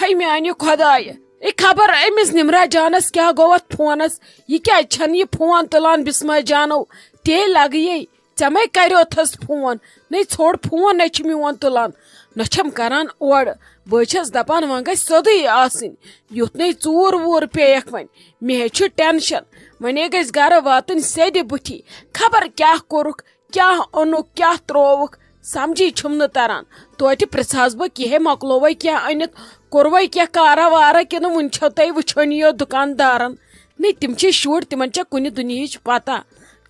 ہے میانہ خدائے اے خبر امس نمرا جانس کیا گو ات فونس یہ کیا چھن یہ فون تلان بسمہ جانو تے لگیے ژے مے کریو تھس فون نئی ژھوڑ فون نہ چھ میون تلان نہ چھم کران اور بہ چھس دپان وۄنۍ گژھِ سیوٚدُے آسٕنۍ یُتھ نَے ژوٗر ووٗر پیٚیَکھ وۄنۍ مےٚ چھُ ٹٮ۪نشَن وۄنۍ گژھِ گرٕ واتٕنۍ سیٚدِ بٕتھِ خبر کیٛاہ کوٚرُکھ کیٛاہ اوٚنُکھ کیٛاہ ترٛووُکھ سمجھی چھُم نہٕ تران توتہِ پرٛژھہس بہٕ کِہے مۄکلووے کینٛہہ أنِتھ کوٚروے کینٛہہ کارا وارا کِنہٕ وٕنہِ چھو تۄہہِ وٕچھٲنی یوت دُکاندارن نَے تِم چھِ شُرۍ تِمن چھےٚ کُنہِ دُنہِچ پتہ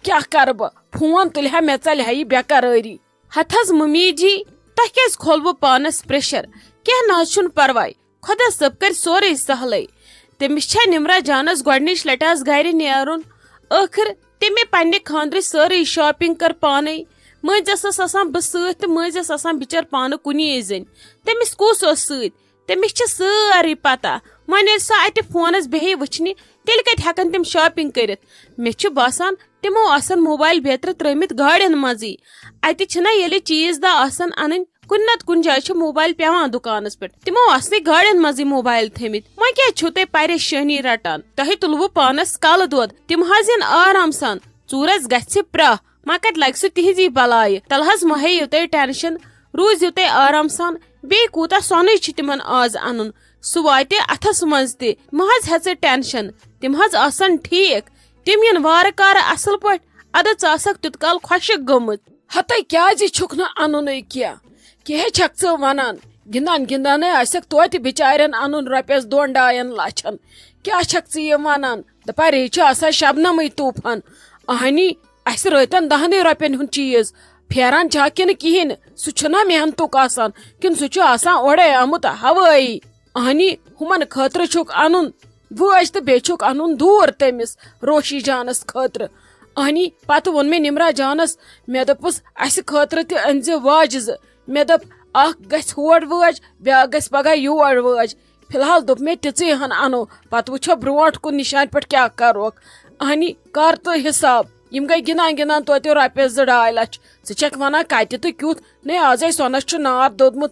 کیٛاہ کرٕ بہٕ فون تُلہِ ہا مےٚ ژلہِ ہا یہِ بےٚقرٲری ہتھ حظ ممی جی تۄہہِ کیٛازِ کھولوٕ پانس پریشر کینٛہہ نہ حظ چھُنہٕ پرواے خۄدا صٲب کرِ سورُے سہلٕے تٔمِس چھا نمرا جانس گۄڈنِچ لٹہِ آز گرِ نیرُن ٲخٕر تٔمۍ پننہِ خاندرٕچ سٲرٕے شاپنگ کٔر پانے مٔنزۍ ٲسس آسان بہٕ سۭتۍ تہٕ مٔنزۍ ٲس آسان بِچٲر پانہٕ کُنی زٔنۍ تٔمِس کُس اوس سۭتۍ تٔمِس چھِ سٲرٕے پتہ وۄنۍ ییٚلہِ سۄ اتہِ فونس بیٚہہِ وٕچھنہِ تیٚلہِ کتہِ ہٮ۪کن تِم شاپنگ کٔرِتھ مےٚ چھُ باسان تِمو آسن موبایل بیترِ ترٲمٕتۍ گاڑٮ۪ن منٛزٕے اتہِ چھِنہ ییٚلہِ چیٖز دہ آسن انٕنۍ کُنہِ نتہٕ کُنہِ جایہِ چھُ موبایل پیوان دُکانس پٮ۪ٹھ تِمو آسنٕے گاڑٮ۪ن منٛزٕے موبایل تھٲمٕتۍ وۄنۍ کیٛازِ چھُو تُہۍ پریشٲنی رٹان تۄہہِ تُلوٕ پانس کلہٕ دود تِم حظ یِن آرام سان ژوٗرس گژھِ پرٛاہ ما کتہِ لگہِ سُہ تِہنٛزی بلایہِ تلہٕ حظ مہ ہیٚیِو تُہۍ ٹینشن روٗزِو تُہۍ آرام سان بیٚیہِ کوٗتاہ سۄنٕے چھُ تِمن آز انُن سُہ واتہِ اتھس منٛز تہِ مہ حظ ہٮ۪ژٕ ٹینشن تِم حظ آسن ٹھیٖک تِم یِن وارٕ کارٕ اصل پٲٹھۍ ادٕ ژٕ آسکھ تیُت کال خۄشِک گٔمٕژ ہتے کیٛازِ چھُکھ نہٕ انُنٕے کینٛہہ چھکھ ژٕ ونان گِنٛدان گِنٛدانے آسٮ۪کھ توتہِ بِچارٮ۪ن انُن رۄپیس 2-2 لچھن کیٛاہ چھکھ ژٕ یہِ ونان دپان یہِ چھُ آسان شبنمٕے طوٗفان اہنی اسہِ رٲتن 10 رۄپین ہُنٛد چیٖز پھیران چھا کِنہٕ کِہیٖنۍ سُہ چھُنا محنتُک آسان کِنہٕ سُہ چھُ آسان اورے آمُت ہوٲیی اہنی ہُمن خٲطرٕ چھُکھ انُن وٲج تہٕ بیٚیہِ چھُکھ انُن دوٗر تٔمِس روشی جانس خٲطرٕ اہنی پتہٕ ووٚن مےٚ نمرا جانس مےٚ دوٚپُس اسہِ خٲطرٕ تہِ أنۍ زِ واجہِ 2 مےٚ دوٚپ اکھ گژھِ ہور وٲج بیاکھ گژھِ پگاہ یور وٲج فلحال دوٚپ مےٚ تِژٕے ہن انو پتہٕ وٕچھو برونٛٹھ کُن نِشانہِ پٮ۪ٹھ کیٛاہ کروکھ اہنی کر تہٕ حساب یِم گٔے گِنٛدان گِنٛدان توتہِ رۄپیس 2-2 لچھ ژٕ چھکھ ونان کتہِ تہٕ کیُتھ نَے آزے سۄنس چھُ نار دوٚدمُت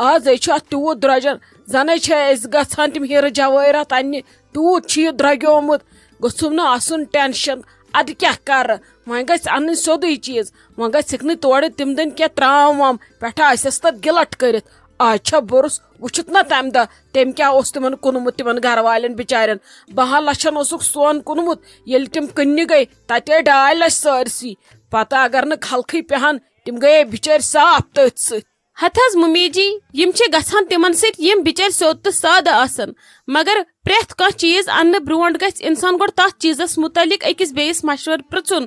آزے چھُ اتھ تیوٗت درٛوجر زنے چھِ أسۍ گژھان تِم ہیرٕ جوٲہرات اننہِ تیوٗت چھُ یہِ درٛوگیومُت گوٚژھُم نہٕ آسُن ٹینشن ادٕ کیٛاہ کرٕ وۄنۍ گژھِ انٕنۍ سیوٚدُے چیٖز وۄنۍ گژھِکھ نہٕ تورٕ تِم دِنۍ کینٛہہ ترام وام پٮ۪ٹھٕ آسٮ۪س تتھ گِلٹ کٔرِتھ آز چھا بُرُس وٕچھُتھ نا تمہِ دۄہ تٔمۍ کیٛاہ اوس تِمن کُنمُت تِمن گرٕ والٮ۪ن بِچارٮ۪ن 12 لچھن اوسُکھ سۄن کُنمُت ییٚلہِ تِم کٕننہِ گٔے تتہِ آے 2 لچھ سٲرسٕے پتہٕ اگر نہٕ خلقٕے پیہن تِم گٔیے بِچٲرۍ صاف تٔتھۍ سۭتۍ ہتھ حظ ممی جی یم چھِ گژھان تِمن سۭتۍ یم بِچٲرۍ سیوٚد تہٕ سادٕ آسن مگر پرٛٮ۪تھ کانٛہہ چیٖز اننہٕ برونٛٹھ گژھِ انسان گۄڈٕ تتھ چیٖزس متعلق أکِس بیٚیِس مشورٕ پرژھُن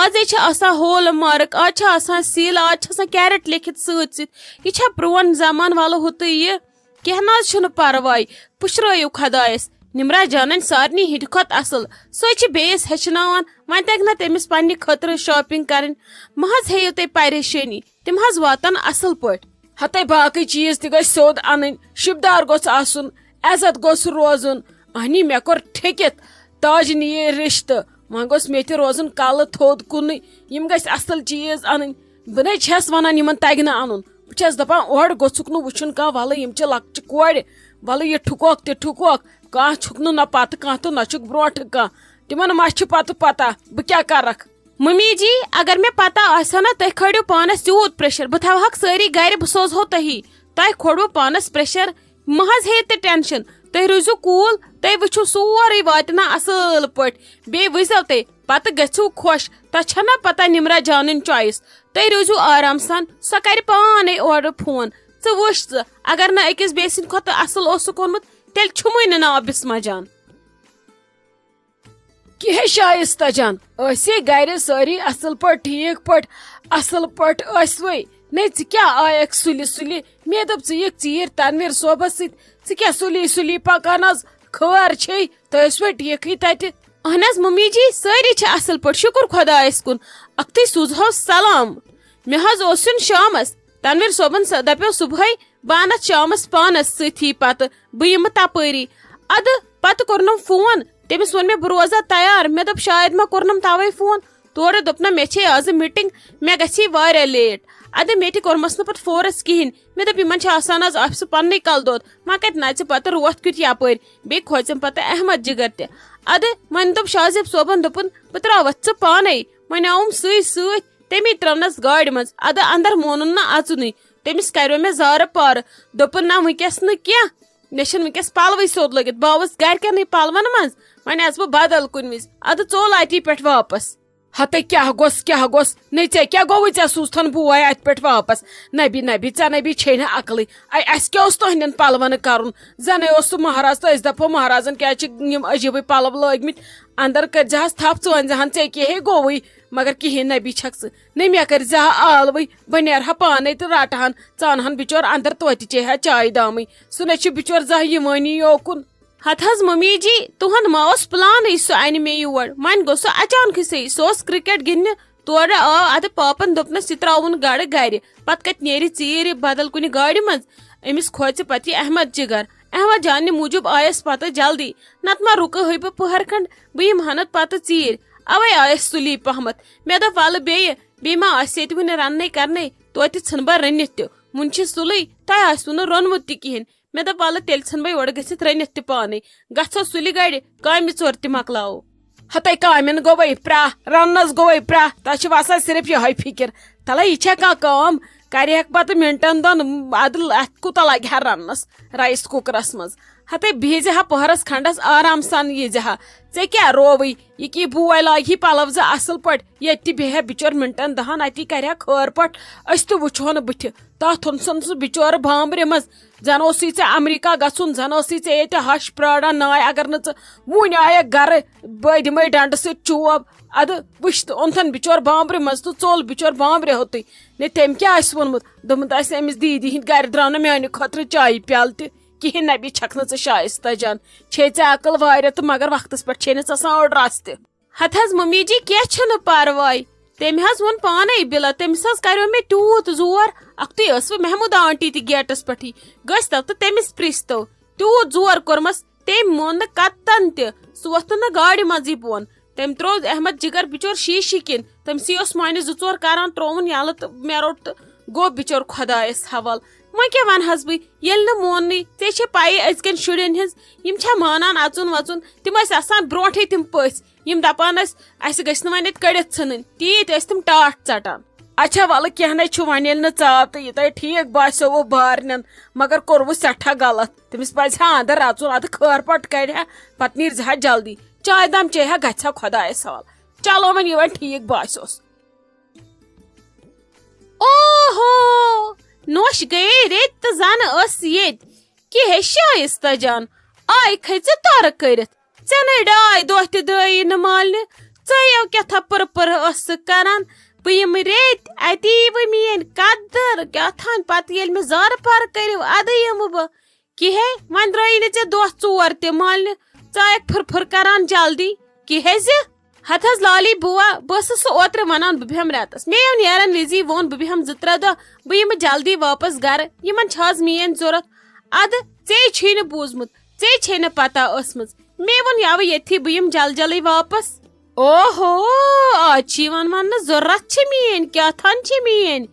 آزے چھِ آسان ہول مارک آز چھِ آسان سیٖل آز چھِ آسان کیرٹ لیکھِتھ سۭتۍ سۭتۍ یہِ چھا پرون زمان والو ہُتہٕ یہِ کینٛہہ نہ حظ چھُنہٕ پرواے پُشرٲیِو خۄدایس نمرا جانن سارنٕے ہِنٛدِ کھۄتہٕ اصل سۄے چھِ بیٚیِس ہیٚچھناوان وۄنۍ تگہِ نا تٔمِس پننہِ خٲطرٕ شاپنگ کرٕنۍ مہ حظ ہیٚیِو تُہۍ پریشٲنی تِم حظ واتن اصل پٲٹھۍ ہتے باقٕے چیٖز تہِ گژھِ سیوٚد انٕنۍ شِبدار گوٚژھ آسُن عزت گوٚژھ روزُن اہنی مےٚ کوٚر ٹھیٚکِتھ تاج نیے رِشتہٕ وۄنۍ گوٚژھ مےٚ تہِ روزُن کلہٕ تھوٚد کُنٕے یِم گژھِ اصل چیٖز انٕنۍ بہٕ نَے چھس ونان یِمن تگہِ نہٕ انُن بہٕ چھس دپان اورٕ گوٚژھُکھ نہٕ وٕچھُن کانٛہہ وَلہٕ یِم چھِ لۄکچہِ کورِ وَلہٕ یہِ ٹھُکوکھ تہِ ٹھُکوکھ کانٛہہ چھُکھ نہٕ نہ پتہٕ کانٛہہ تہٕ نہ چھُکھ برونٛٹھٕ کانٛہہ تِمن ما چھِ پتہ بہٕ کیٛاہ کرکھ ممی جی اگر مےٚ پتہ آسہِ ہا نا تُہۍ کھٲلِو پانس تیوٗت پریشر بہٕ تھاوہکھ سٲری گرِ بہٕ سوزہو تُہی تۄہہِ کھولوٕ پانس پریشر مہ حظ ہیٚیِو تُہۍ ٹینشن تُہۍ روٗزِو کوٗل تُہۍ وٕچھِو سورُے واتہِ نا اصل پٲٹھۍ بیٚیہِ وٕچھزیو تُہۍ پتہٕ گژھِو خۄش تۄہہِ چھا نا پتہ نمرا جانٕنۍ چویِس تُہۍ روٗزِو آرام سان سۄ کرِ پانے اورٕ فون ژٕ وٕچھ ژٕ اگر نہٕ أکِس بیٚیہِ سٕنٛدِ کھۄتہٕ اصل اوسُکھ اوٚنمُت تیٚلہِ چھُمٕے نہٕ ناو بسما جان کیٛاہ شائستہ جان ٲسے گرِ سٲری اصل پٲٹھۍ ٹھیٖک پٲٹھۍ اصل پٲٹھۍ ٲسوٕے نَے ژٕ کیٛاہ آیکھ سُلہِ سُلہِ مےٚ دوٚپ ژٕ یِکھ ژیٖرۍ تنویٖر صٲبس سۭتۍ ژٕ کیٛاہ سُلی سُلی پکان حظ خٲر چھے تُہۍ ٲسوٕ ٹھیٖکھٕے تتہِ اہن حظ ممی جی سٲری چھِ اصل پٲٹھۍ شُکر خۄدایس کُن اکھتُے سوٗزہو سلام مےٚ حظ اوس یُن شامس تنویٖر صٲبن دپیو صبحٲے بہٕ انتھ شامس پانس سۭتی پتہٕ بہٕ یِمہٕ تپٲری ادٕ پتہٕ کوٚرنم فون تٔمِس ووٚن مےٚ بہٕ روزا تیار مےٚ دوٚپ شاید ما کوٚرنم توے فون تورٕ دوٚپ نہ مےٚ چھے آزٕ میٖٹِنٛگ مےٚ گژھی واریاہ لیٹ اَدٕ مےٚ تہِ کوٚرمَس نہٕ پَتہٕ فورس کِہیٖنۍ مےٚ دوٚپ یِمن چھِ آسان آز آفِسہٕ پننُے کلہٕ دود وۄنۍ کتہِ نژِ پتہٕ روتھ کیُتھ یپٲرۍ بیٚیہِ کھوژِم پتہٕ احمد جگر تہِ اَدٕ وۄنۍ دوٚپ شاہ زیب صٲبن دوٚپُن بہٕ تراوتھ ژٕ پانے وۄنۍ آوُم سۭتۍ تمی ترٲونس گاڑِ منٛز اَدٕ اندر مونُن نہٕ اژنُے تٔمِس کریو مےٚ زارٕ پارٕ دوٚپُن نہ وٕنکیٚس نہٕ کینٛہہ مےٚ چھِنہٕ وٕنکیٚس پلوٕے سیوٚد لٲگِتھ بہٕ آوُس گرِکٮ۪نٕے پلون منٛز وۄنۍ آسہٕ بہٕ بدل کُنہِ وِزِ اَدٕ ژوٚل اتی پٮ۪ٹھ واپس ہتے کیا گوٚس نٔے ژےٚ کیٛاہ گوٚوُے ژےٚ سوٗزتھن بوے اتہِ پٮ۪ٹھ واپس نبی ژےٚ نبی چھے نہٕ عقلٕے اسہِ کیٛاہ اوس تُہنٛدٮ۪ن پلون کرُن زنے اوس سُہ مہراز تہٕ أسۍ دپو مہرازن کیٛازِ چھِ یِم عجیٖبٕے پلو لٲگمٕتۍ اندر کٔرزِہس تھپھ ژٕ ؤنزِہن ژےٚ کیٛاہ ہے گوٚوُے مگر کہیٖنۍ نبی چھکھ ژٕ نہ مےٚ کٔرزِہا آلوٕے بہٕ نیرہا پانے تہٕ رٹہٕ ہن ژانہن بِچور اندر توتہِ چے ہا چاے دامٕے سُہ نَے چھُ بِچور زانٛہہ یِوٲنی یوکُن ہتھ حظ ممی جی تُہُنٛد ما اوس پلانے سُہ انہِ مےٚ یور وۄنۍ گوٚو سُہ اچانکھٕے سُہ اوس کرکٹ گِنٛدنہِ تورٕ آو ادٕ پاپن دوٚپنس یہِ تراوُن گڑٕ گرِ پتہٕ کتہِ نیرِ ژیٖرِ بدل کُنہِ گاڑِ منٛز أمِس کھوژِ پتہٕ یہِ احمد جگر احمد جانہِ موٗجوٗب آیس پتہٕ جلدی نتہٕ ما رُکہٕ بہٕ پٔہر کھنڈ بہٕ یِمہٕ نتہٕ پتہٕ ژیٖرۍ اوے آیس سُلی پہمتھ مےٚ دوٚپ ولہٕ بیٚیہِ ما آسہِ ییٚتہِ وُنہِ رننے کرنے توتہِ ژھٕن بہٕ رٔنِتھ تہِ وُنہِ چھِ سُلے تۄہہِ آسوٕ نہٕ روٚنمُت تہِ کِہینۍ مےٚ دوٚپ ولہٕ تیٚلہِ ژھٕن بہٕ یورٕ گٔژھِتھ رٔنِتھ تہِ پانے گژھو سُلہِ گرِ کامہِ ژور تہِ مۄکلاوو ہتے کامٮ۪ن گوٚوے پرٛاہ رننس گوٚوے پرٛاہ تۄہہِ چھِ وسان صرف یِہوے فِکر تلے یہِ چھےٚ کانٛہہ کٲم کرِ ہٮ۪کھ پتہٕ مِنٹن دۄن ادٕ اتھ کوٗتاہ لگہِ ہا رننس رایس کُکرس منٛز ہتے بِہزِ ہا پٔہرس کھنڈس آرام سان ییٖزِ ہا ژےٚ کیٛاہ رووٕے یہِ کی بوے لاگہِ ہی پلو زٕ اصل پٲٹھۍ ییٚتہِ تہِ بیٚہہِ ہا بِچور مِنٹن دہن اتی کرِ ہا خٲر پٲٹھۍ أسۍ تہِ وٕچھو نہٕ بٕتھِ تتھ ژھُن سُہ بِچور بامبرِ منٛز زن اوسُے ژےٚ امریکہ گژھُن زن ٲسٕے ژےٚ ییٚتہِ ہش پراران ناے اگر نہٕ ژٕ وُنہِ آیکھ گرٕ بہٕ دِمے ڈنڈٕ سۭتۍ چوب ادٕ وٕچھ تہٕ اوٚنتھن بِچور بامبرِ منٛز تہٕ ژوٚل بِچور بامبرِ ہوٚتُے نے تٔمۍ کیٛاہ آسہِ ووٚنمُت دوٚپمُت آسہِ أمِس دیٖدی ہِنٛدۍ گرِ درٛاو نہٕ میانہِ خٲطرٕ چایہِ پیالہٕ تہِ کہیٖنۍ نبی چھکھ نہٕ ژٕ شایستہ جان چھے ژےٚ عقل واریاہ تہٕ مگر وقتس پٮ۪ٹھ چھے نہٕ ژٕ آسان أڑ رژھ تہِ ہتھ حظ ممی جی کینٛہہ چھُنہٕ پرواے تٔمۍ حظ ووٚن پانے بِلا تٔمِس حظ کریو مےٚ تیوٗت زور اکھتُے ٲسوٕ محموٗدا آنٹی تہِ گیٹس پٮ۪ٹھٕے گٔژھۍتو تہٕ تٔمِس پرژھۍتو تیوٗت زور کوٚرمس تٔمۍ مون نہٕ کتن تہِ سُہ ووٚتھ نہٕ گاڑِ منٛزٕے بۄن تٔمۍ تروو احمد جگر بِچور شیٖشہِ کِنۍ تٔمسٕے اوس مۄنہِ 2-4 کران ترووُن یلہٕ تہٕ مےٚ روٚٹ تہٕ گوٚو بِچور خۄدایس حوالہٕ وۄنۍ کیٛاہ ونہس بہٕ ییٚلہِ نہٕ موننٕے ژےٚ چھے پایی أزکٮ۪ن شُرٮ۪ن ہٕنٛز یِم چھا مانان اژُن وژُن تِم ٲسۍ آسان برونٹھٕے تِم پٔژھۍ یِم دپان ٲسۍ اسہِ گٔژھۍ نہٕ وۄنۍ ییٚتہِ کٔڑِتھ ژھٕنٕنۍ تیٖتۍ ٲسۍ تِم ٹاٹھ ژٹان اچھا ولہٕ کینٛہہ نَے چھُ وۄنۍ ییٚلہِ نہٕ ژاو تہٕ یہِ تۄہہِ ٹھیٖک باسیووُ بارنٮ۪ن مگر کوٚروُ سٮ۪ٹھاہ غلط تٔمِس پزِ ہا اندر اژُن ادٕ خٲر پٲٹھۍ کرِ ہا پتہٕ نیٖرزِ ہا جلدی چاے دام چے ہا گژھِ ہا خۄدایس حوالہٕ چلو وۄنۍ یہِ وۄنۍ ٹھیٖک باسیوس اوہو نوش گٔیے ریٚتۍ تہٕ زنہٕ ٲس ییٚتہِ کہِ ہے شایستہ جان آے کھٔژِ تارٕ کٔرِتھ ژےٚ نَے 2 دۄہ تہِ درٛایی نہٕ مالنہِ ژَیو کیٛاہ پٔرٕ ٲسٕکھ کران بہٕ یِمہٕ ریٚتۍ اتی یِوٕ میٲنۍ قدر کیٛاہ تھانۍ پتہٕ ییٚلہِ مےٚ زارٕ پارٕ کٔرِو اَدٕ یِمہٕ بہٕ کِہے وۄنۍ درٛایی نہٕ ژےٚ 2 تہِ مالنہِ ژٕ آیکھ پھٕر کران جلدی کِہے زِ ہتھ حظ لالی بوٗا بہٕ ٲسٕس سُہ اوترٕ ونان بہٕ بیٚہمہٕ رٮ۪تس مےٚ یِم نیرن وِزی ووٚن بہٕ بیٚہمہٕ 2-3 دۄہ بہٕ یِمہٕ جلدی واپس گرٕ یِمن چھِ آز میٲنۍ ضوٚرتھ ادٕ ژےٚ چھُے نہٕ بوٗزمُت ژےٚ چھے نہٕ پتہ ٲسمٕژ مےٚ ووٚن یوٕ ییٚتھی بہٕ یِمہٕ جلدی واپس اوہو آز چھِ یِوان وننہٕ ضوٚرتھ چھِ میٲنۍ کیٛاہ تھان چھِ میٲنۍ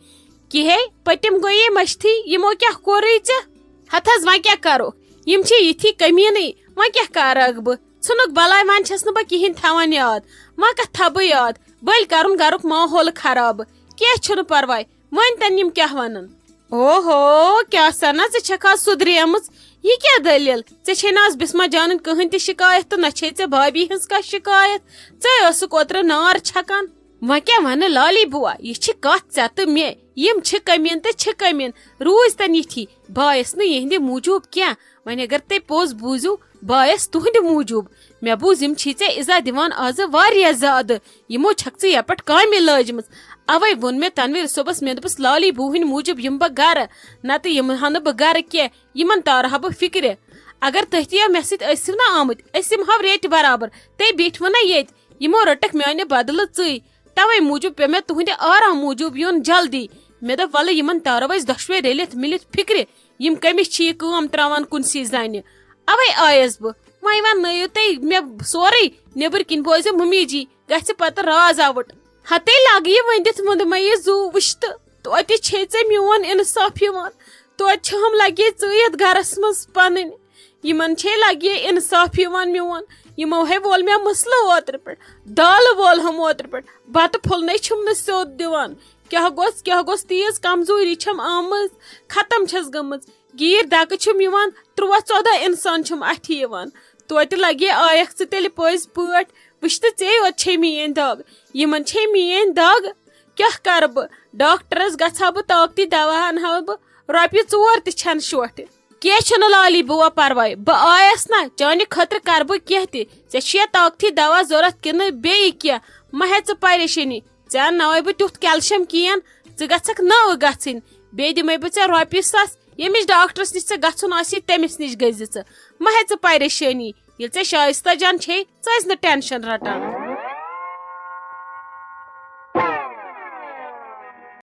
کِہے پٔتِم گٔیے مٔشتھٕے یِمو کیٛاہ کوٚرُے ژےٚ ہتھ حظ وۄنۍ کیٛاہ کرو یِم چھِ یِتھی کٔمیٖنٕے وۄنۍ کیٛاہ کرکھ بہٕ ژھٕنُکھ بلاے وۄنۍ چھس نہٕ بہٕ کِہینۍ تھاوان یاد وۄنۍ کتھ تھاو بہٕ یاد بٔلۍ کرُن گرُک ماحول خراب کینٛہہ چھُنہٕ پرواے وۄنۍ تن یِم کیٛاہ ونن اوہو کیٛاہ سنا ژٕ چھکھ آز سُدریمٕژ یہِ کیٛاہ دٔلیٖل ژےٚ چھے نہٕ آز بسما جانن کٕہٕنۍ تہِ شِکایت تہٕ نہ چھے ژےٚ بھابی ہٕنٛز کانٛہہ شِکایت ژٕ ٲسٕکھ اوترٕ نار چھکان وۄنۍ کیٛاہ ونہٕ لالی بوٗا یہِ چھِ کتھ ژےٚ تہٕ مےٚ یِم چھِ کٔمیٖن تہٕ چھِ کٔمیٖن روٗزۍ تن یِتھی بایس نہٕ یِہنٛدِ موٗجوٗب کینٛہہ وۄنۍ اگر تُہۍ پوٚز بوٗزِو بایس تُہنٛدِ موٗجوٗب مےٚ بوٗز یِم چھی ژےٚ عزت دِوان آزٕ واریاہ زیادٕ یِمو چھکھ ژٕ یپٲٹھۍ کامہِ لٲجمٕژ اوے ووٚن مےٚ تنویٖر صٲبس مےٚ دوٚپُس لالی بوٗ ہٕنٛدِ موٗجوٗب یِمہٕ بہٕ گرٕ نتہٕ یِمہٕ ہا نہٕ بہٕ گرٕ کینٛہہ یِمن تارہا بہٕ فِکرِ اگر تُہۍ تہِ مےٚ سۭتۍ ٲسِو نہ آمٕتۍ أسۍ یِمہو ریٚتۍ برابر تُہۍ بیٖٹھوٕ نہ ییٚتہِ یِمو رٔٹکھ میانہِ بدلہٕ ژٕے توے موٗجوٗب پیٚو مےٚ تُہنٛدِ آرام موٗجوٗب یُن جلدی مےٚ دوٚپ ولہٕ یِمن تارو أسۍ دۄشوے رٔلِتھ مِلِتھ فِکرِ یِم کٔمِس چھِ یہِ کٲم تراوان کُنسٕے زنہِ اوے آیس بہٕ وۄنۍ وننٲیِو تُہۍ مےٚ سورُے نیبٕرۍ کِنۍ بوزِو ممی جی گژھِ پتہٕ راز آوُٹ ہتے لگ یہ ونِتھ مُدمے زو وٕچھتہٕ توتہِ چھے ژےٚ میون اِنصاف یِوان توتہِ چھم لگے ژٕیِتھ گرس منٛز پنٕنۍ یِمن چھے لگے اِنصاف یِوان میون یِمو ہے وول مےٚ مسلہٕ اوترٕ پٮ۪ٹھ دالہٕ وولہم اوترٕ پٮ۪ٹھ بتہٕ پھوٚلنے چھُم نہٕ سیوٚد دِوان کیٛاہ گوٚژھ تیٖژ کمزوٗری چھم آمٕژ ختم چھس گٔمٕژ گیٖر دکہٕ چھُم یِوان 13-14 انسان چھُم اتھِ یِوان توتہِ لگے آیکھ ژٕ تیٚلہِ پٔزۍ پٲٹھۍ وٕچھتہٕ ژے یوت چھے میٲنۍ دگ یِمن چھے میٲنۍ دگ کیٛاہ کرٕ بہٕ ڈاکٹرس گژھٕ ہا بہٕ طاقتی دوا انہٕ ہا بہٕ رۄپیہِ 4 تہِ چھنہٕ شوٹھِ کینٛہہ چھُنہٕ لالی بُوا پرواے بہٕ آیس نا چانہِ خٲطرٕ کرٕ بہٕ کینٛہہ تہِ ژےٚ چھُیا طاقتی دوا ضوٚرتھ کِنہٕ بیٚیہِ کینٛہہ مہ ہےٚ ژٕ پریشٲنی ژےٚ انناوے بہٕ تیُتھ کیلشیم کِہیٖنۍ ژٕ گژھکھ نٔو گژھٕنۍ بیٚیہِ دِمے بہٕ ژےٚ رۄپیہِ 1,000 ییٚمِس ڈاکٹرس نِش ژےٚ گژھُن آسی تٔمِس نِش گٔژھزِ ژٕ مہ ہےٚ ژٕ پریشٲنی ییٚلہِ ژےٚ شائستہ جان چھے ژٕ ٲسۍ نہٕ ٹینشن رٹان